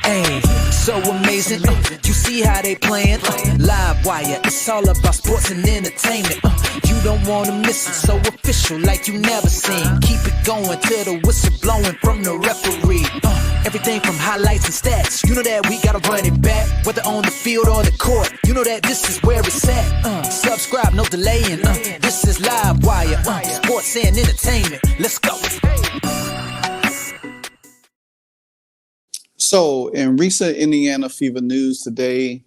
Hey, so amazing. You see how they playing? Live wire, it's all about sports and entertainment. You don't wanna miss it, so official like you never seen. Keep it going till the whistle blowing from the referee. Everything from highlights and stats. You know that we gotta run it back, whether on the field or the court. You know that this is where it's at. Subscribe, no delaying. This is Live Wire, sports and entertainment. Let's go. So, in recent Indiana Fever news today,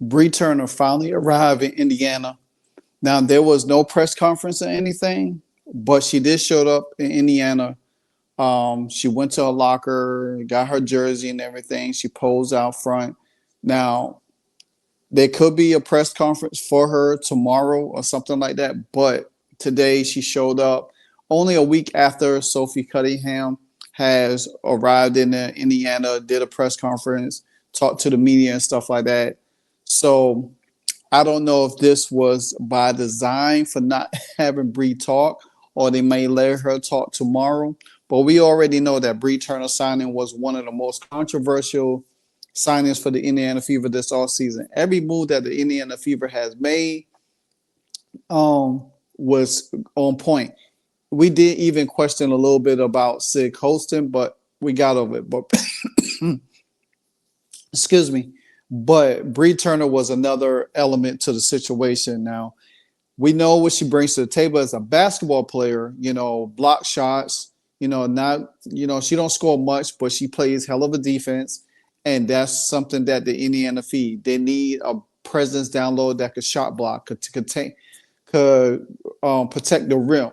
Bri Turner finally arrived in Indiana. Now, there was no press conference or anything, but she did show up in Indiana. She went to a locker, got her jersey and everything. She posed out front. Now, there could be a press conference for her tomorrow or something like that, but today she showed up only a week after Sophie Cunningham has arrived in Indiana, did a press conference, talked to the media and stuff like that. So I don't know if this was by design for not having Bri talk, or they may let her talk tomorrow. But we already know that Bri Turner signing was one of the most controversial signings for the Indiana Fever this offseason. Every move that the Indiana Fever has made was on point. We did even question a little bit about Sig Holston, but we got over it. But excuse me. But Bri Turner was another element to the situation. Now, we know what she brings to the table as a basketball player, block shots, not, she don't score much, but she plays hell of a defense. And that's something that the Indiana Feed, they need a presence down low that could shot block, could protect the rim.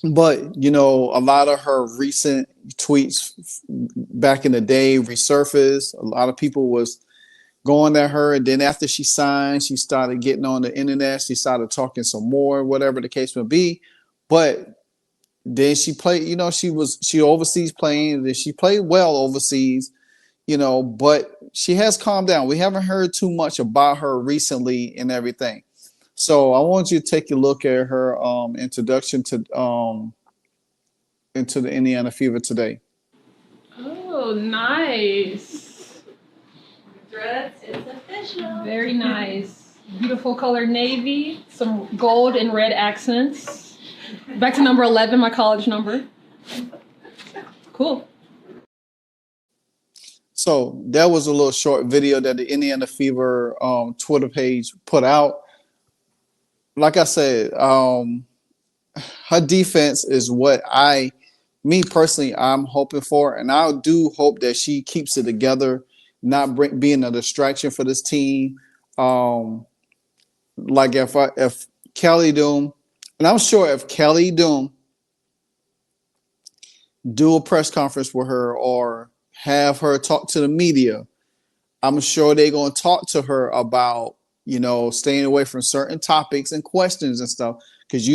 But a lot of her recent tweets back in the day resurfaced. A lot of people was going at her, and then after she signed, she started getting on the internet. She started talking some more, whatever the case may be. But then she played. She overseas playing. And she played well overseas. But she has calmed down. We haven't heard too much about her recently and everything. So I want you to take a look at her introduction to into the Indiana Fever today. Oh, nice. Dreads, it's official. Very nice. Beautiful color navy, some gold and red accents. Back to number 11, my college number. Cool. So that was a little short video that the Indiana Fever Twitter page put out. Like I said, her defense is what me personally, I'm hoping for. And I do hope that she keeps it together, not being a distraction for this team. Like if Kelly Doom, and I'm sure if Kelly Doom do a press conference with her or have her talk to the media, I'm sure they're going to talk to her about staying away from certain topics and questions and stuff. Because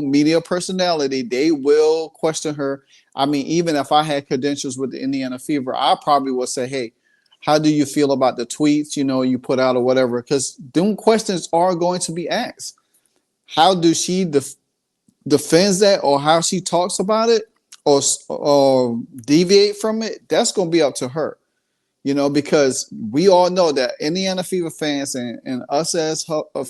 media personality, they will question her. I mean, even if I had credentials with the Indiana Fever, I probably would say, hey, how do you feel about the tweets, you put out or whatever? Because them questions are going to be asked. How do she defends that, or how she talks about it, or deviate from it? That's going to be up to her. Because we all know that Indiana Fever fans and us as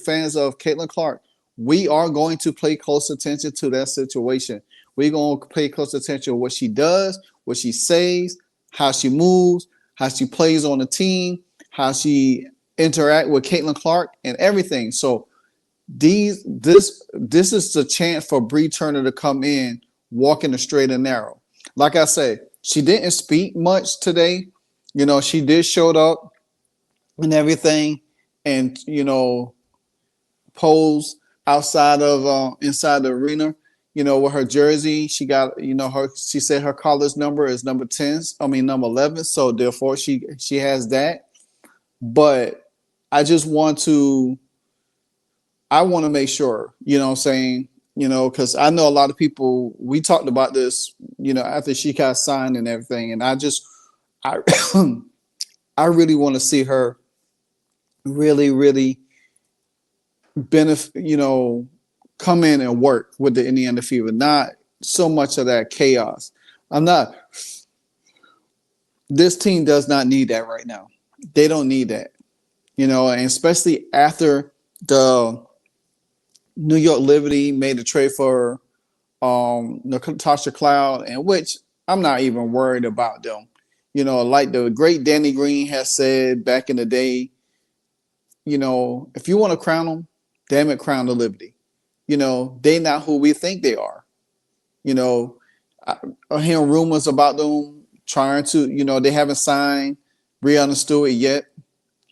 fans of Caitlin Clark, we are going to pay close attention to that situation. We're going to pay close attention to what she does, what she says, how she moves, how she plays on the team, how she interact with Caitlin Clark and everything. So this is the chance for Bri Turner to come in, walking the straight and narrow. Like I said, she didn't speak much today. She did showed up and everything, and posed outside of inside the arena. With her jersey, she got she said her college number is number 10. I mean number 11. So therefore she has that. But I want to make sure, what I'm saying, because I know a lot of people. We talked about this, after she got signed and everything, and I I really want to see her really, really benefit, come in and work with the Indiana Fever, not so much of that chaos. I'm not. This team does not need that right now. They don't need that, and especially after the New York Liberty made a trade for Natasha Cloud, and which I'm not even worried about them. Like the great Danny Green has said back in the day, if you want to crown them, damn it, crown the Liberty. They not who we think they are. I'm hearing rumors about them trying to, they haven't signed Breonna Stewart yet.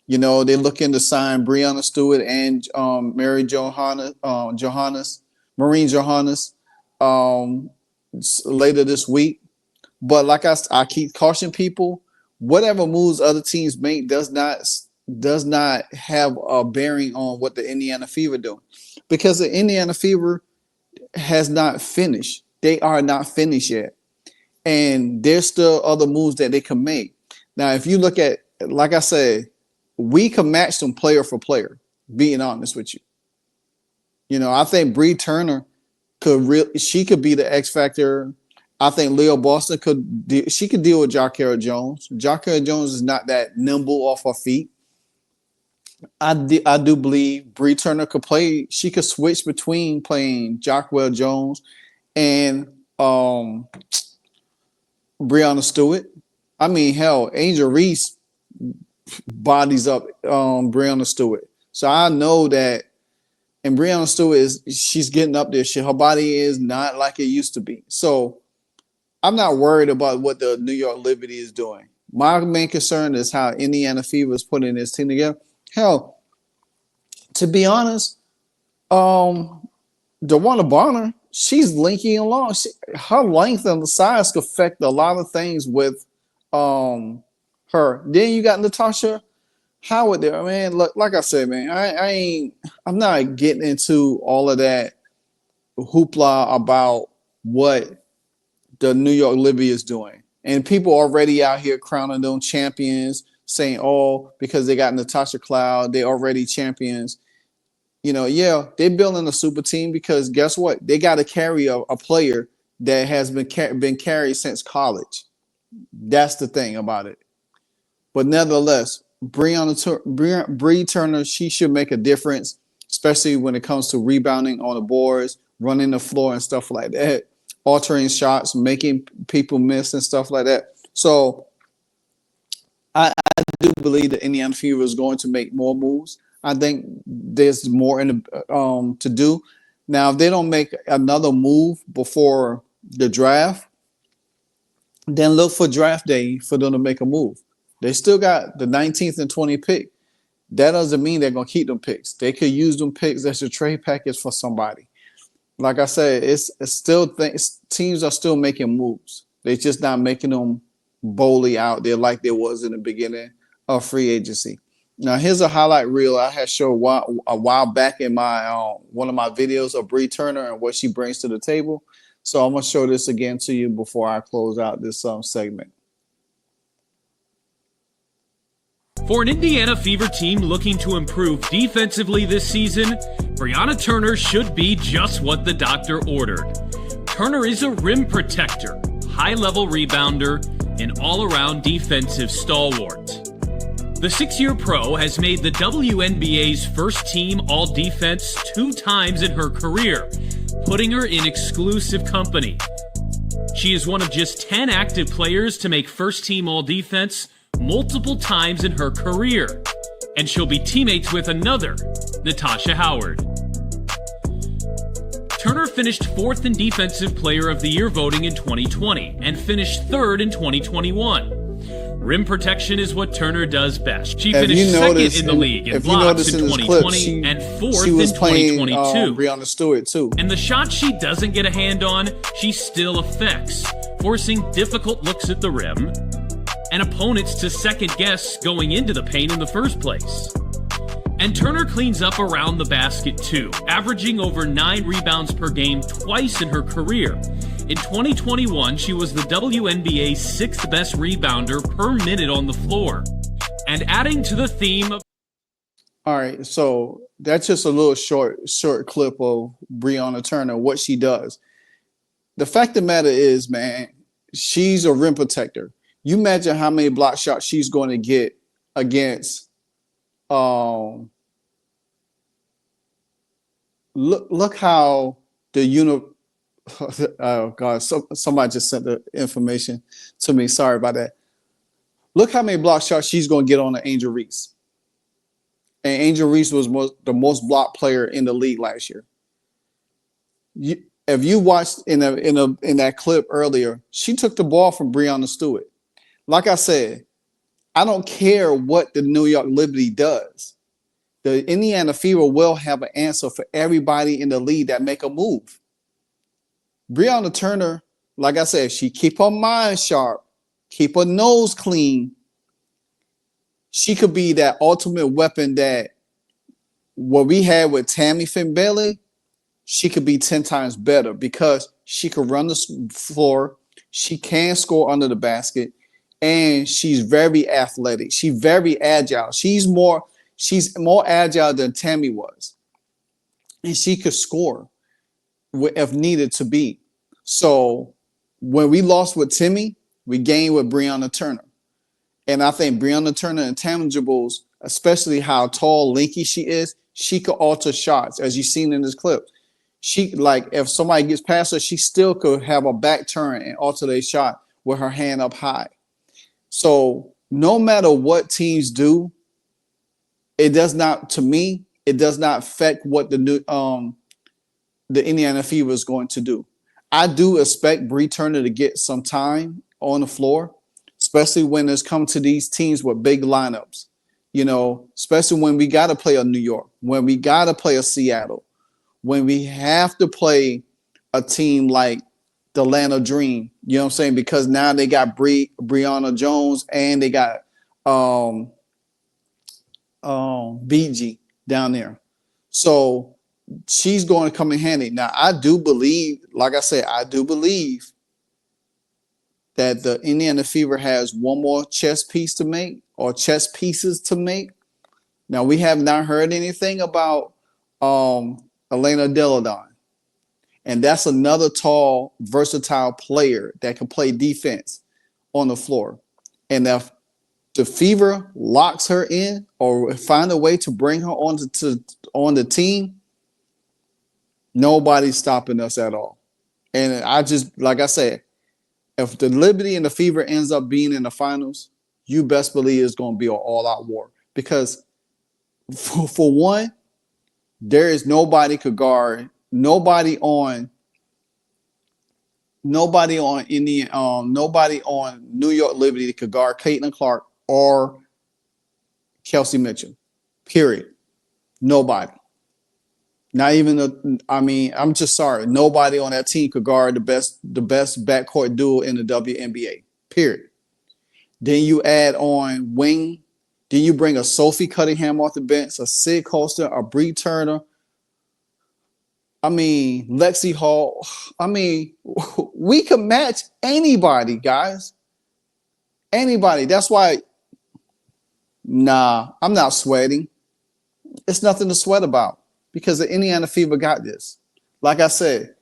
They're looking to sign Breonna Stewart and Marine Johannes later this week. But like I keep cautioning people, whatever moves other teams make does not have a bearing on what the Indiana Fever do, because the Indiana Fever has not finished. They are not finished yet, and there's still other moves that they can make. Now, if you look at, like I said, we can match them player for player. Being honest with you, I think Bri Turner she could be the X factor. I think Leo Boston could deal with Jacquera Jones. Jacquera Jones is not that nimble off her feet. I do believe Bri Turner could play. She could switch between playing Jacquera Jones and Breonna Stewart. I mean, hell, Angel Reese bodies up Breonna Stewart. So I know that, and Breonna Stewart she's getting up there. Her body is not like it used to be. So I'm not worried about what the New York Liberty is doing. My main concern is how Indiana Fever is putting this team together. Hell, to be honest, DeWanna Bonner, she's linking along. Her length and the size could affect a lot of things with her. Then you got Natasha Howard there, man. Look, like I said, man, I'm not getting into all of that hoopla about what the New York Liberty is doing. And people already out here crowning them champions, saying, oh, because they got Natasha Cloud, they already champions. Yeah, they're building a super team because guess what? They got to carry a player that has been carried since college. That's the thing about it. But nevertheless, Bri Turner, she should make a difference, especially when it comes to rebounding on the boards, running the floor and stuff like that, altering shots, making people miss and stuff like that. So I do believe the Indiana Fever is going to make more moves. I think there's more to do. Now, if they don't make another move before the draft, then look for draft day for them to make a move. They still got the 19th and 20th pick. That doesn't mean they're going to keep them picks. They could use them picks as a trade package for somebody. Like I said, it's still teams are still making moves. They're just not making them boldly out there like there was in the beginning of free agency. Now, here's a highlight reel I had showed a while back in my one of my videos of Bri Turner and what she brings to the table. So I'm going to show this again to you before I close out this segment. For an Indiana Fever team looking to improve defensively this season, Brianna Turner should be just what the doctor ordered. Turner is a rim protector, high-level rebounder, and all-around defensive stalwart. The 6-year pro has made the WNBA's first-team All-Defense 2 times in her career, putting her in exclusive company. She is one of just 10 active players to make first-team All-Defense multiple times in her career, and she'll be teammates with another, Natasha Howard. Turner finished 4th in Defensive Player of the Year voting in 2020 and finished 3rd in 2021. Rim protection is what Turner does best. She finished 2nd in the league in blocks in 2020 and 4th in 2022. Breonna Stewart too. And the shots she doesn't get a hand on, she still affects, forcing difficult looks at the rim and opponents to second guess going into the paint in the first place. And Turner cleans up around the basket too, averaging over 9 rebounds per game twice in her career. In 2021, she was the WNBA's 6th best rebounder per minute on the floor. And adding to the theme of... All right, so that's just a little short clip of Breonna Turner, what she does. The fact of the matter is, man, she's a rim protector. You imagine how many block shots she's going to get against. Look how the oh God, somebody just sent the information to me. Sorry about that. Look how many block shots she's going to get on the Angel Reese. And Angel Reese was the most blocked player in the league last year. If you watched in that clip earlier, she took the ball from Breonna Stewart. Like I said, I don't care what the New York Liberty does. The Indiana Fever will have an answer for everybody in the league that make a move. Breonna Turner, like I said, she keep her mind sharp, keep her nose clean. She could be that ultimate weapon that what we had with Tammy Finbailey, she could be 10 times better because she could run the floor, she can score under the basket, and she's very athletic. She's very agile. She's more agile than Tammy was. And she could score if needed to be. So when we lost with Timmy, we gained with Breonna Turner. And I think Breonna Turner intangibles, especially how tall, lanky she is, she could alter shots, as you've seen in this clip. She, like, if somebody gets past her, she still could have a back turn and alter their shot with her hand up high. So no matter what teams do, it does not, to me, it does not affect what the Indiana Fever is going to do. I do expect Bri Turner to get some time on the floor, especially when it's come to these teams with big lineups, you know, especially when we got to play a New York, when we got to play a Seattle, when we have to play a team like the Atlanta Dream, you know what I'm saying? Because now they got Brianna Jones and they got BG down there. So she's going to come in handy. Now, I do believe, like I said, I do believe that the Indiana Fever has one more chess piece to make or chess pieces to make. Now, we have not heard anything about Elena Deladon. And that's another tall, versatile player that can play defense on the floor. And if the Fever locks her in or find a way to bring her on the team, nobody's stopping us at all. And I just, like I said, if the Liberty and the Fever ends up being in the finals, you best believe it's going to be an all-out war. Because for one, there is nobody could guard, nobody on New York Liberty that could guard Caitlin Clark or Kelsey Mitchell. Period. Nobody. Not even I'm just sorry. Nobody on that team could guard the best backcourt duo in the WNBA. Period. Then you add on wing. Then you bring a Sophie Cunningham off the bench, a Sid Coaster, a Bri Turner. Lexi Hall. We can match anybody, guys. Anybody. That's why, I'm not sweating. It's nothing to sweat about because the Indiana Fever got this. Like I said,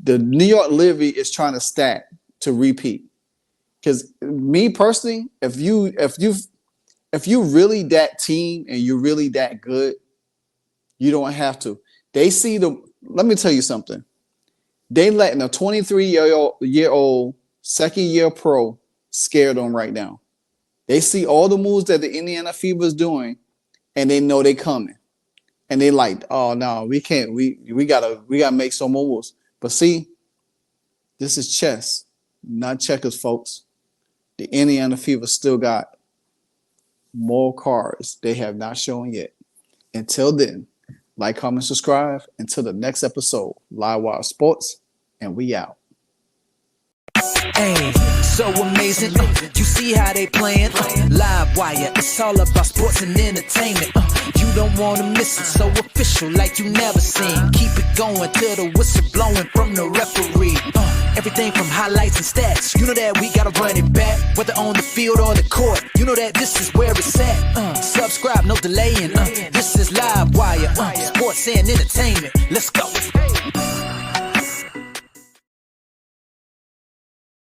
the New York Liberty is trying to stack to repeat. Because me personally, if you really that team and you're really that good, you don't have to. Let me tell you something. They letting a 23-year-old second-year pro scare them right now. They see all the moves that the Indiana Fever is doing, and they know they coming. And they like, oh no, we can't. We gotta make some more moves. But see, this is chess, not checkers, folks. The Indiana Fever still got more cards they have not shown yet. Until then, like, comment, subscribe. Until the next episode, Live Wire Sports, and we out. Hey, so amazing. You see how they playing? Live Wire, it's all about sports and entertainment. You don't want to miss it, so official like you never seen. Keep it going till the whistle blowing from the referee. Everything from highlights and stats. You know that we gotta run it back, whether on the field or the court. You know that this is where it's at. Subscribe, no delaying. This is Live Wire, sports and entertainment. Let's go.